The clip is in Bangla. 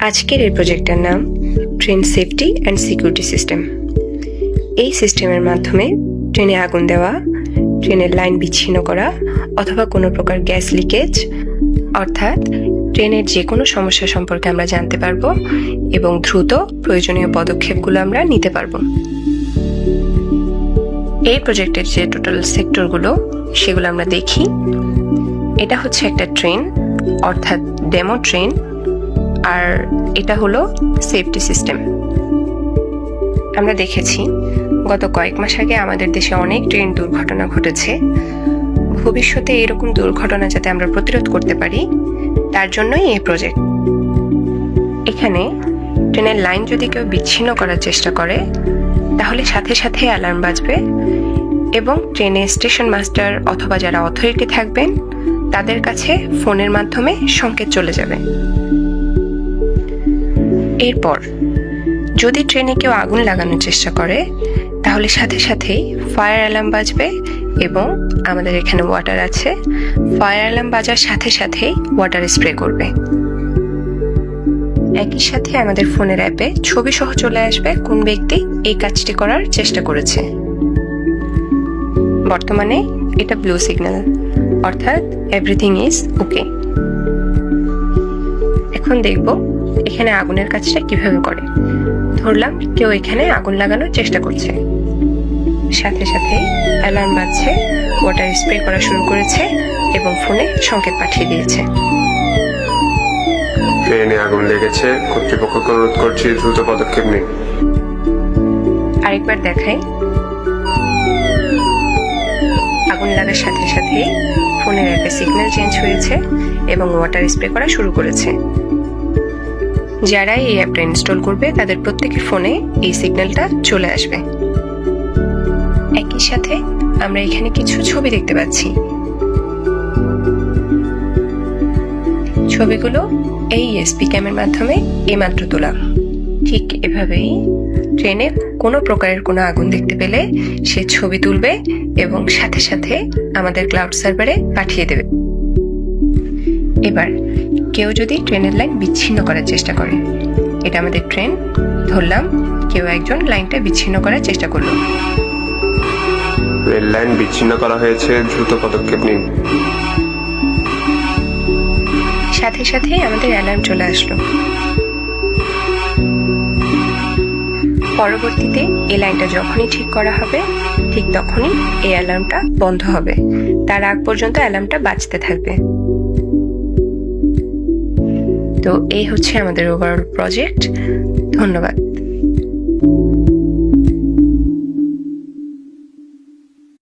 আজকের এই প্রজেক্টের নাম train safety and security system. এই সিস্টেমের মাধ্যমে ট্রেনে আগুন দেওয়া, ট্রেনের লাইন বিচ্ছিন্ন করা অথবা কোনো প্রকার গ্যাস লিকেজ অর্থাৎ ট্রেনের যে কোনো সমস্যা সম্পর্কে আমরা জানতে পারবো এবং দ্রুত প্রয়োজনীয় পদক্ষেপগুলো আমরা নিতে পারবো। এই প্রজেক্টের যে টোটাল সেক্টরগুলো সেগুলো আমরা দেখি। এটা হচ্ছে একটা ট্রেন অর্থাৎ ডেমো ট্রেন, আর এটা হলো সেফটি সিস্টেম। আমরা দেখেছি গত কয়েক মাস আগে আমাদের দেশে অনেক ট্রেন দুর্ঘটনা ঘটেছে। ভবিষ্যতে এরকম দুর্ঘটনা যাতে আমরা প্রতিরোধ করতে পারি তার জন্যই এই প্রজেক্ট। এখানে ট্রেনের লাইন যদি কেউ বিচ্ছিন্ন করার চেষ্টা করে তাহলে সাথে সাথে অ্যালার্ম বাজবে এবং ট্রেনে স্টেশন মাস্টার অথবা যারা অথরিটি থাকবেন তাদের কাছে ফোনের মাধ্যমে সংকেত চলে যাবে। এরপর যদি ট্রেনে কেউ আগুন লাগানোর চেষ্টা করে তাহলে সাথে সাথেই ফায়ার অ্যালার্ম বাজবে এবং আমাদের এখানে ওয়াটার আছে, ফায়ার অ্যালার্ম বাজার সাথে সাথেই ওয়াটার স্প্রে করবে। একই সাথে আমাদের ফোনের অ্যাপে ছবি সহ চলে আসবে কোন ব্যক্তি এই কাজটি করার চেষ্টা করেছে। বর্তমানে এটা ব্লু সিগন্যাল অর্থাৎ এভরিথিং ইজ ওকে। এখন দেখব এখানে আগুনের কাজটা কিভাবে করে। ধরলাম কেউ এখানে আগুন লাগানোর চেষ্টা করছে, সাথে সাথে অ্যালার্ম বাজছে, ওয়াটার স্প্রে করা শুরু করেছে এবং ফোনে সংকেত পাঠিয়ে দিয়েছে। ট্রেনে আগুন লেগেছে, কর্তৃপক্ষকে অনুরোধ করছি দ্রুত পদক্ষেপ নিন। আরেকবার দেখাই, আগুন লাগার সাথে সাথে ফোনের অ্যাপে সিগন্যাল চেঞ্জ হয়েছে এবং ওয়াটার স্প্রে করা শুরু করেছে। যারা এই অ্যাপটা ইনস্টল করবে তাদের প্রত্যেকের ফোনে এই সিগন্যালটা চলে আসবে। একই সাথে আমরা এখানে কিছু ছবি দেখতে পাচ্ছি। ছবিগুলো এই এসপি ক্যামের মাধ্যমে এইমাত্র তোলা। ঠিক এভাবেই ট্রেনে কোনো প্রকারের কোনো আগুন দেখতে পেলে সে ছবি তুলবে এবং সাথে সাথে আমাদের ক্লাউড সার্ভারে পাঠিয়ে দেবে। এবার কেউ যদি ট্রেনের লাইন বিচ্ছিন্ন করার চেষ্টা করে, এটা আমাদের ট্রেন, ধরলাম কেউ একজন লাইনটা বিচ্ছিন্ন করার চেষ্টা করলো। রেল লাইন বিচ্ছিন্ন করা হয়েছে, দ্রুত পদক্ষেপ নিন। সাথে সাথে আমাদের অ্যালার্ম চলে আসলো। পরবর্তীতে এই লাইনটা যখনই ঠিক করা হবে ঠিক তখনই এই অ্যালার্মটা বন্ধ হবে। তার আগ পর্যন্ত অ্যালার্মটা বাজতে থাকবে। তো এই হচ্ছে আমাদের ওভারঅল প্রজেক্ট। ধন্যবাদ।